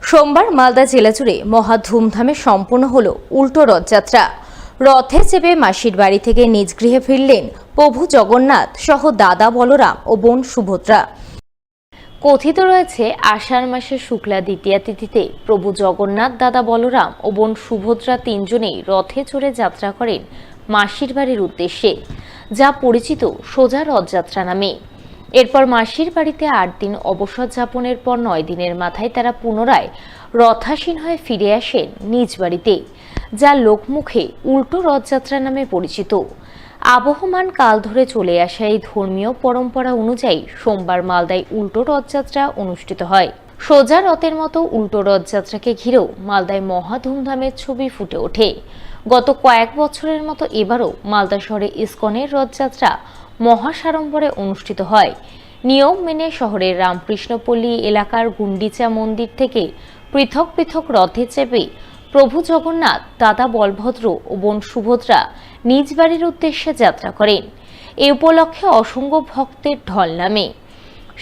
সোমবার মালদা জেলা জুড়ে মহা ধুমধামে সম্পন্ন হল উল্টো রথযাত্রা। রথে চেপে মাসির বাড়ি থেকে নিজ গৃহে ফিরলেন প্রভু জগন্নাথ সহ দাদা বলরাম ও বোন সুভদ্রা। কথিত রয়েছে, আষাঢ় মাসের শুক্লা দ্বিতীয়া তিথিতে প্রভু জগন্নাথ, দাদা বলরাম ও বোন সুভদ্রা তিনজনেই রথে চড়ে যাত্রা করেন মাসির বাড়ির উদ্দেশ্যে, যা পরিচিত সোজা রথযাত্রা নামে। এরপর মাসির বাড়িতে ৮ দিন অবসর যাপনের পর ৯ দিনের মাথায় তারা পুনরায় রথাসীন হয়ে ফিরে আসেন নিজ বাড়িতে, যা লোকমুখে উল্টো রথযাত্রা নামে পরিচিত। আবহমান কাল ধরে চলে আসা এই ধর্মীয় পরম্পরা অনুযায়ী সোমবার মালদায় উল্টো রথযাত্রা অনুষ্ঠিত হয়। সোজা রথের মতো উল্টো রথযাত্রাকে ঘিরেও মালদায় মহা ধুমধামের ছবি ফুটে ওঠে। গত কয়েক বছরের মতো এবারও মালদা শহরে ইসকনের রথযাত্রা মহাসাড়ম্বরে অনুষ্ঠিত হয়। নিয়ম মেনে শহরের রামকৃষ্ণপল্লী এলাকার গুন্ডিচা মন্দির থেকে পৃথক পৃথক রথে চেপে প্রভু জগন্নাথ, দাদা বলভদ্র ও বোন সুভদ্রা নিজ বাড়ির উদ্দেশ্যে যাত্রা করেন। এ উপলক্ষে অসংখ্য ভক্তের ঢল নামে।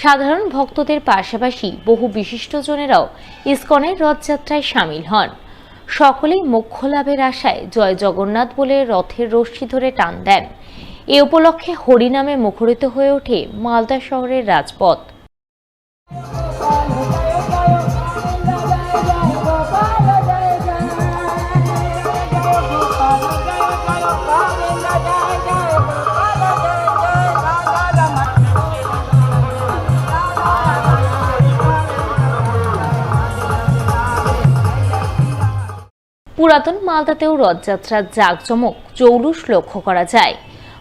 সাধারণ ভক্তদের পাশাপাশি বহু বিশিষ্টজনেরাও ইসকনের রথযাত্রায় সামিল হন। সকলেই মোক্ষ লাভের আশায় জয় জগন্নাথ বলে রথের রশ্মি ধরে টান দেন। এ উপলক্ষে হরিনামে মুখরিত হয়ে ওঠে মালদা শহরের রাজপথ। পুরাতন মালদাতেও রথযাত্রার জাঁকজমক জৌলুস লক্ষ্য করা যায়।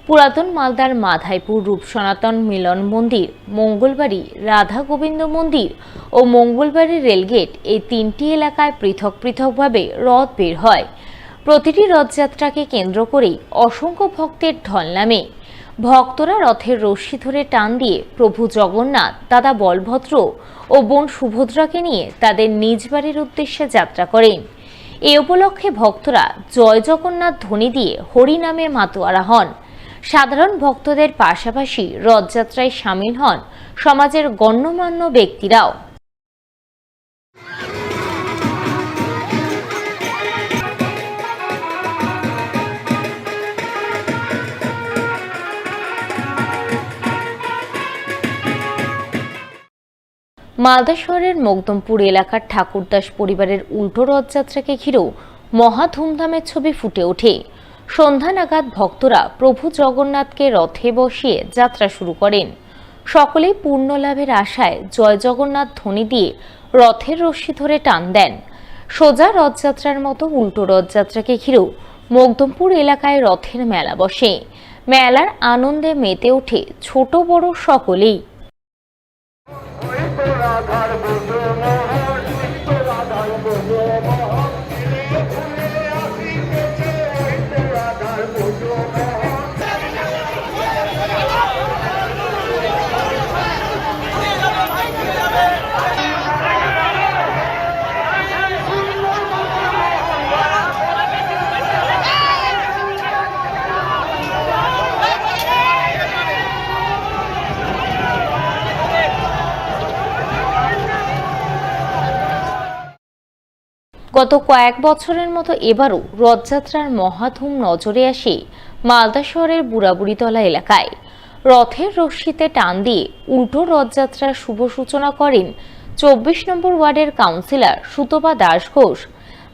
পুরাতন মালদার মাধাইপুর রূপ সনাতন মিলন মন্দির, মঙ্গলবাড়ি রাধা গোবিন্দ মন্দির ও মঙ্গলবাড়ি রেলগেট, এই 3টি এলাকায় পৃথক পৃথকভাবে রথ বের হয়। প্রতিটি রথযাত্রাকে কেন্দ্র করেই অসংখ্য ভক্তের ঢল নামে। ভক্তরা রথের রশ্মি ধরে টান দিয়ে প্রভু জগন্নাথ, দাদা বলভদ্র ও বোন সুভদ্রাকে নিয়ে তাদের নিজ বাড়ির উদ্দেশ্যে যাত্রা করেন। এ উপলক্ষে ভক্তরা জয় জগন্নাথ ধ্বনি দিয়ে হরিনামে মাতোয়ারা হন। সাধারণ ভক্তদের পাশাপাশি রথযাত্রায় সামিল হন সমাজের গণ্যমান্য ব্যক্তিরাও। মালদা শহরের মকদমপুর এলাকার ঠাকুরদাস পরিবারের উল্টো রথযাত্রাকে ঘিরেও মহা ধুমধামের ছবি ফুটে ওঠে। সন্ধ্যা নাগাদ ভক্তরা প্রভু জগন্নাথকে রথে বসিয়ে যাত্রা শুরু করেন। সকলেই পূর্ণ লাভের আশায় জয় জগন্নাথ ধ্বনি দিয়ে রথের রশ্মি ধরে টান দেন। সোজা রথযাত্রার মতো উল্টো রথযাত্রাকে ঘিরেও মকদমপুর এলাকায় রথের মেলা বসে। মেলার আনন্দে মেতে ওঠে ছোট বড় সকলেই। গত কয়েক বছরের মতো এবারও রথযাত্রার মহাধুম নজরে আসে মালদা শহরের বুড়াবুড়িতলা এলাকায়। রথের রশ্মিতে টান দিয়ে উল্টো রথযাত্রার শুভ সূচনা করেন 24 নম্বর ওয়ার্ডের কাউন্সিলর সুতপা দাস ঘোষ,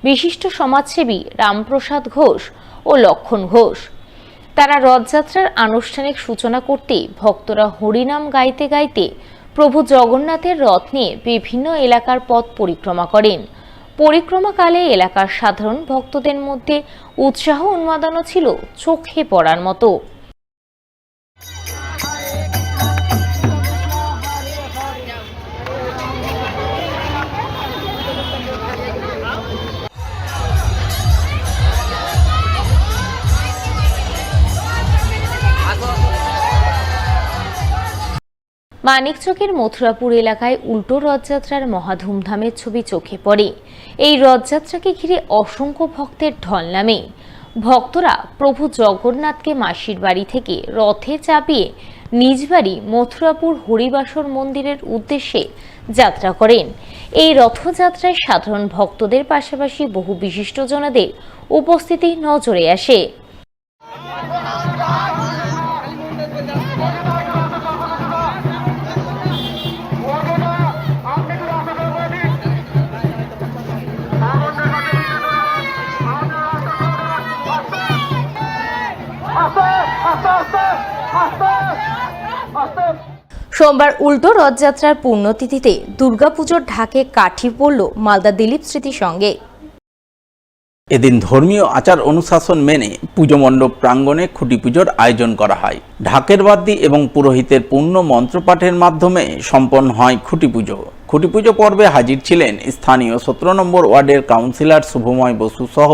বিশিষ্ট সমাজসেবী রামপ্রসাদ ঘোষ ও লক্ষণ ঘোষ। তারা রথযাত্রার আনুষ্ঠানিক সূচনা করতে ভক্তরা হরিনাম গাইতে গাইতে প্রভু জগন্নাথের রথ নিয়ে বিভিন্ন এলাকার পথ পরিক্রমা করেন। পরিক্রমাকালে এলাকার সাধারণ ভক্তদের মধ্যে উৎসাহ উন্মাদনা ছিল চোখে পড়ার মতো। মানিকচকের মথুরাপুর এলাকায় উল্টো রথযাত্রার মহাধুমধামের ছবি চোখে পড়ে। এই রথযাত্রাকে ঘিরে অসংখ্য ভক্তের ঢল নামে। ভক্তরা প্রভু জগন্নাথকে মাসির বাড়ি থেকে রথে চাপিয়ে নিজ বাড়ি মথুরাপুর হরিবাসর মন্দিরের উদ্দেশ্যে যাত্রা করেন। এই রথযাত্রায় সাধারণ ভক্তদের পাশাপাশি বহু বিশিষ্টজনদের উপস্থিতি নজরে আসে। সোমবার উল্টো রথযাত্রার পুণ্যতিথিতে দুর্গাপুজোর ঢাকে কাঠি পড়ল মালদা দিলীপ স্মৃতি সঙ্গে। এদিন ধর্মীয় আচার অনুশাসন মেনে পুজো মণ্ডপ প্রাঙ্গণে খুঁটি পুজোর আয়োজন করা হয়। ঢাকের বাদ্যি এবং পুরোহিতের পূর্ণ মন্ত্রপাঠের মাধ্যমে সম্পন্ন হয় খুঁটি পুজো। খুঁটি পুজো পর্বে হাজির ছিলেন স্থানীয় 17 নম্বর ওয়ার্ডের কাউন্সিলর শুভময় বসু সহ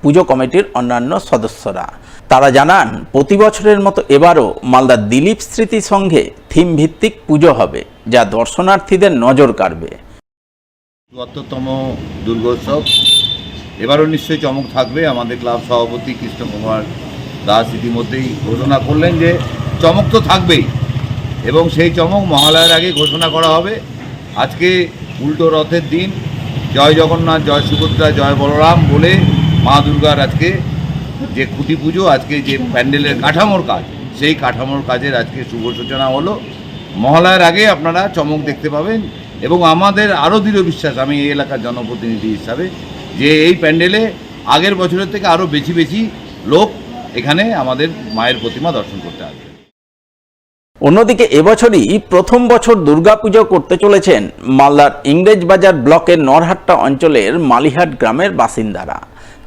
পুজো কমিটির অন্যান্য সদস্যরা। তারা জানান, প্রতি বছরের মতো এবারও মালদা দিলীপ স্মৃতি সংঘে থিম ভিত্তিক পুজো হবে, যা দর্শনার্থীদের নজর কাড়বে। ৭৪তম দুর্গোৎসব এবারও নিশ্চয়ই চমক থাকবে। আমাদের ক্লাব সভাপতি কৃষ্ণকুমার দাস ইতিমধ্যেই ঘোষণা করলেন যে চমক তো থাকবেই, এবং সেই চমক মহালয়ার আগে ঘোষণা করা হবে। আজকে উল্টো রথের দিন জয় জগন্নাথ, জয় সুভদ্রা, জয় বলরাম বলে মা দুর্গার আজকে যে খুঁটি পুজো, আজকে যে প্যান্ডেলের কাঠামোর কাজ, সেই কাঠামোর কাজের আজকে শুভ সূচনা হলো। মহালয়ার আগে আপনারা চমক দেখতে পাবেন, এবং আমাদের আরও দৃঢ় বিশ্বাস, আমি এই এলাকার জনপ্রতিনিধি হিসাবে, যে এই প্যান্ডেলে আগের বছরের থেকে আরও বেশি বেশি লোক এখানে আমাদের মায়ের প্রতিমা দর্শন করতে আসবে। অন্যদিকে এবছরই প্রথম বছর দুর্গাপুজো করতে চলেছেন মালদার ইংরেজবাজার ব্লকের নরহাট্টা অঞ্চলের মালিহাট গ্রামের বাসিন্দারা।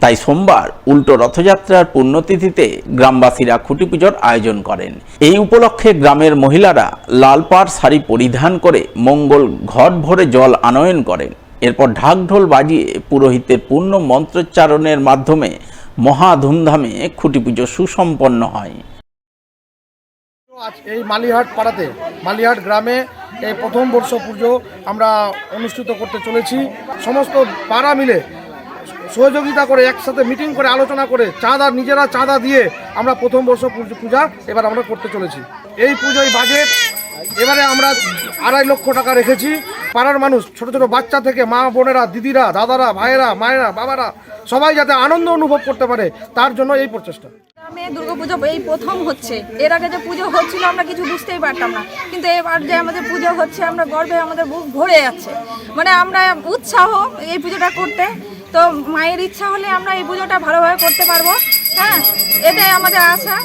তাই সোমবার উল্টো রথযাত্রার পুণ্যতিথিতে গ্রামবাসীরা খুঁটি পুজোর আয়োজন করেন। এই উপলক্ষে গ্রামের মহিলারা লাল পাড় শাড়ি পরিধান করে মঙ্গল ঘট ভরে জল আনয়ন করেন। এরপর ঢাকঢোল বাজিয়ে পুরোহিতের পূর্ণ মন্ত্রোচ্চারণের মাধ্যমে মহা ধুমধামে খুঁটি পুজো সুসম্পন্ন হয়। এই মালিহাট পাড়াতে, মালিহাট গ্রামে এই প্রথম বর্ষ পুজো আমরা অনুষ্ঠিত করতে চলেছি। সমস্ত পাড়া মিলে সহযোগিতা করে, একসাথে মিটিং করে, আলোচনা করে, নিজেরা চাঁদা দিয়ে আমরা প্রথম বর্ষ পূজা এবার আমরা করতে চলেছি। এই পুজোয় বাজেট এবারে আমরা 2.5 লক্ষ টাকা রেখেছি। পাড়ার মানুষ, ছোট ছোট বাচ্চা থেকে মা বোনেরা, দিদিরা, দাদারা, ভাইয়েরা, মায়েরা, বাবারা সবাই যাতে আনন্দ অনুভব করতে পারে, তার জন্য এই প্রচেষ্টা। দুর্গাপুজো এই প্রথম হচ্ছে। এর আগে যে পুজো হচ্ছিল আমরা কিছু বুঝতেই পারতাম না, কিন্তু এবার যে আমাদের পুজো হচ্ছে আমরা গর্বে আমাদের বুক ভরে যাচ্ছে। মানে আমরা উৎসাহ এই পুজোটা করতে, তো মায়ের ইচ্ছা হলে আমরা এই পুজোটা ভালোভাবে করতে পারবো। হ্যাঁ, এটাই আমাদের আশা।